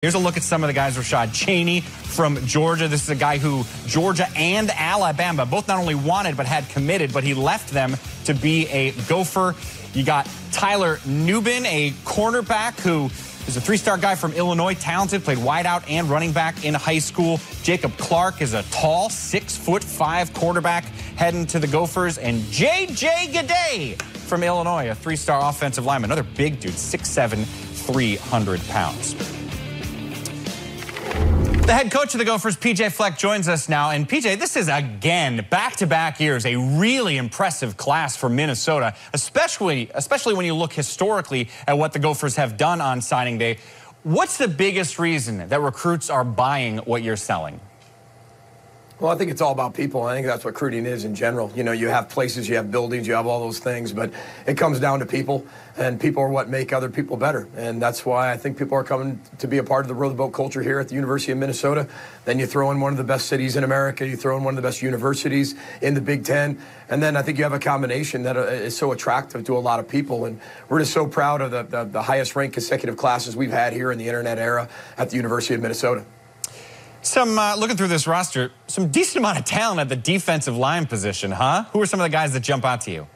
Here's a look at some of the guys. Rashad Cheney from Georgia. This is a guy who Georgia and Alabama both not only wanted but had committed, but he left them to be a Gopher. You got Tyler Nubin, a cornerback who is a three-star guy from Illinois, talented, played wideout and running back in high school. Jacob Clark is a tall 6'5" quarterback heading to the Gophers. And J.J. Gaudet from Illinois, a three-star offensive lineman. Another big dude, 6'7", 300 pounds. The head coach of the Gophers, PJ Fleck, joins us now. And PJ, this is, again, back-to-back years, a really impressive class for Minnesota, especially when you look historically at what the Gophers have done on signing day. What's the biggest reason that recruits are buying what you're selling? Well, I think it's all about people. I think that's what recruiting is in general. You know, you have places, you have buildings, you have all those things, but it comes down to people, and people are what make other people better. And that's why I think people are coming to be a part of the row the boat culture here at the University of Minnesota. Then you throw in one of the best cities in America, you throw in one of the best universities in the Big Ten, and then I think you have a combination that is so attractive to a lot of people. And we're just so proud of the highest ranked consecutive classes we've had here in the internet era at the University of Minnesota. Looking through this roster, some decent amount of talent at the defensive line position, huh? Who are some of the guys that jump out to you?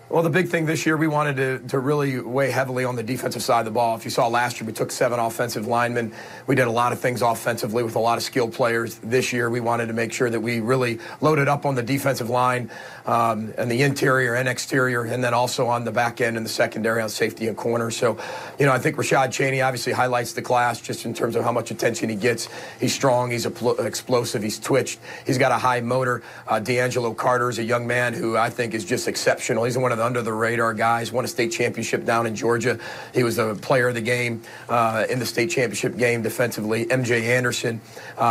Well, the big thing this year, we wanted to really weigh heavily on the defensive side of the ball. If you saw last year, we took 7 offensive linemen. We did a lot of things offensively with a lot of skilled players. This year, we wanted to make sure that we really loaded up on the defensive line and the interior and exterior, and then also on the back end and the secondary on safety and corner. So, you know, I think Rashad Cheney obviously highlights the class just in terms of how much attention he gets. He's strong, he's explosive, he's twitched, he's got a high motor. Deangelo Carter is a young man who I think is just exceptional. He's one of the under-the-radar guys, won a state championship down in Georgia. He was the player of the game in the state championship game defensively. MJ Anderson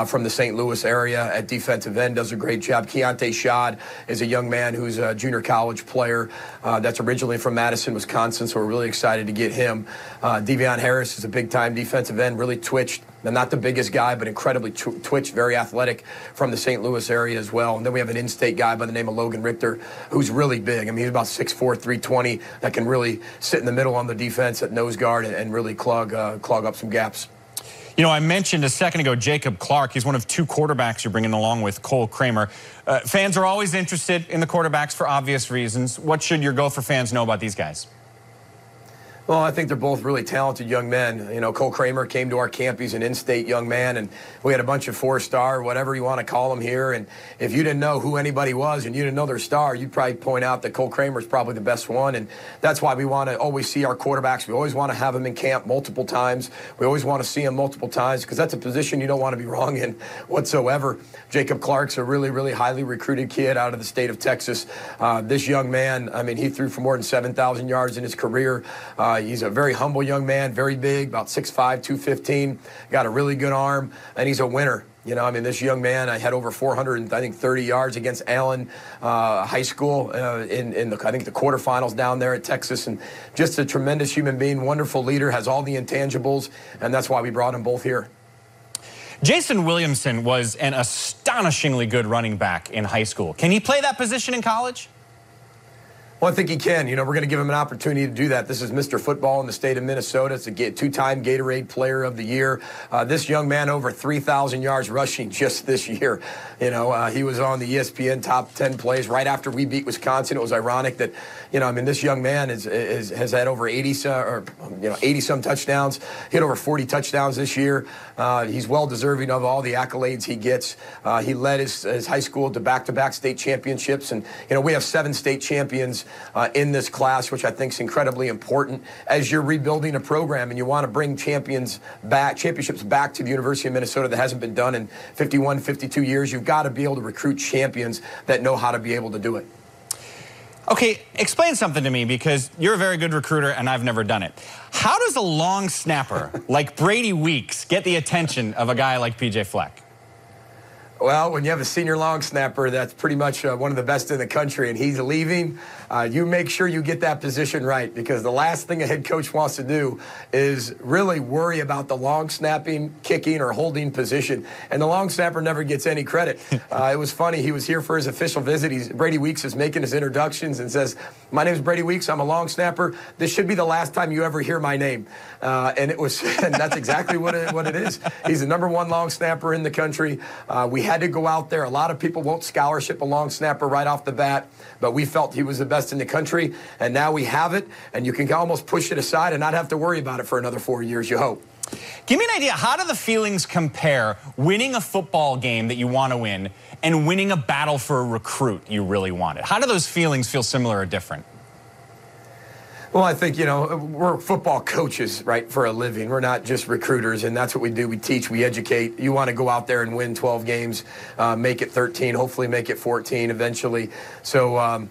from the St. Louis area at defensive end does a great job. Keontae Shad is a young man who's a junior college player that's originally from Madison, Wisconsin, so we're really excited to get him. Devient Harris is a big-time defensive end, really twitched. Now, not the biggest guy, but incredibly twitched, very athletic from the St. Louis area as well. And then we have an in-state guy by the name of Logan Richter, who's really big. I mean, he's about 6'4", 320, that can really sit in the middle on the defense at nose guard and really clog up some gaps. You know, I mentioned a second ago Jacob Clark. He's one of 2 quarterbacks you're bringing along with Cole Kramer. Fans are always interested in the quarterbacks for obvious reasons. What should your Gopher fans know about these guys? Well, I think they're both really talented young men. You know, Cole Kramer came to our camp. He's an in-state young man, and we had a bunch of 4-star, whatever you want to call them here. And if you didn't know who anybody was and you didn't know their star, you'd probably point out that Cole Kramer is probably the best one. And that's why we want to always see our quarterbacks. We always want to have them in camp multiple times. We always want to see them multiple times because that's a position you don't want to be wrong in whatsoever. Jacob Clark's a really, really highly recruited kid out of the state of Texas. This young man, I mean, he threw for more than 7,000 yards in his career. He's a very humble young man, very big, about 6'5", 215, got a really good arm, and he's a winner. You know, I mean, this young man, I had over 430 yards against Allen High School in the, I think, the quarterfinals down there at Texas, and just a tremendous human being, wonderful leader, has all the intangibles, and that's why we brought them both here. Jason Williamson was an astonishingly good running back in high school. Can he play that position in college? Well, I think he can. You know, we're going to give him an opportunity to do that. This is Mr. Football in the state of Minnesota. It's a 2-time Gatorade Player of the Year. This young man, over 3,000 yards rushing just this year. You know, he was on the ESPN top 10 plays right after we beat Wisconsin. It was ironic that, you know, I mean, this young man has had over 80-some touchdowns. Hit over 40 touchdowns this year. He's well deserving of all the accolades he gets. He led his high school to back-to-back state championships, and you know, we have 7 state champions in this class, which I think is incredibly important as you're rebuilding a program and you want to bring championships back to the University of Minnesota that hasn't been done in 51, 52 years. You've got to be able to recruit champions that know how to be able to do it. Okay, explain something to me, because you're a very good recruiter and I've never done it. How does a long snapper like Brady Weeks get the attention of a guy like PJ Fleck? Well, when you have a senior long snapper that's pretty much one of the best in the country and he's leaving, you make sure you get that position right, because the last thing a head coach wants to do is really worry about the long snapping, kicking, or holding position. And the long snapper never gets any credit. It was funny. He was here for his official visit. Brady Weeks is making his introductions and says, "My name is Brady Weeks. I'm a long snapper. This should be the last time you ever hear my name." And it was, and that's exactly what it is. He's the #1 long snapper in the country. We had to go out there. A lot of people won't scholarship a long snapper right off the bat, but we felt he was the best in the country, and now we have it, and you can almost push it aside and not have to worry about it for another 4 years, you hope. Give me an idea, how do the feelings compare winning a football game that you want to win and winning a battle for a recruit you really wanted? How do those feelings feel similar or different? Well, I think, we're football coaches, right, for a living. We're not just recruiters, and that's what we do. We teach, we educate. You want to go out there and win 12 games, make it 13, hopefully make it 14 eventually. So,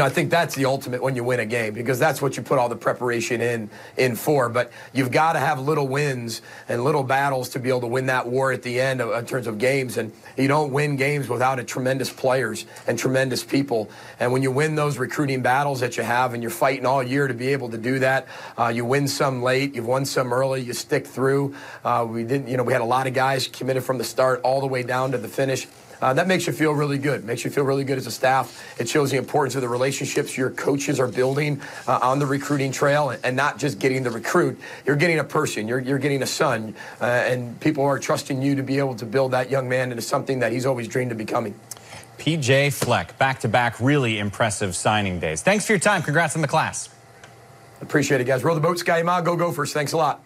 I think that's the ultimate when you win a game, because that's what you put all the preparation in for. But you've got to have little wins and little battles to be able to win that war at the end in terms of games. And you don't win games without a tremendous players and tremendous people. And when you win those recruiting battles that you have, and you're fighting all year to be able to do that, you win some late, you've won some early, you stick through. We had a lot of guys committed from the start all the way down to the finish. That makes you feel really good. Makes you feel really good as a staff. It shows the importance of the relationships your coaches are building on the recruiting trail, and not just getting the recruit. You're getting a person. You're getting a son, and people are trusting you to be able to build that young man into something that he's always dreamed of becoming. P.J. Fleck, back-to-back really impressive signing days. Thanks for your time. Congrats on the class. Appreciate it, guys. Row the boat, Sky Ma. Go Gophers. Thanks a lot.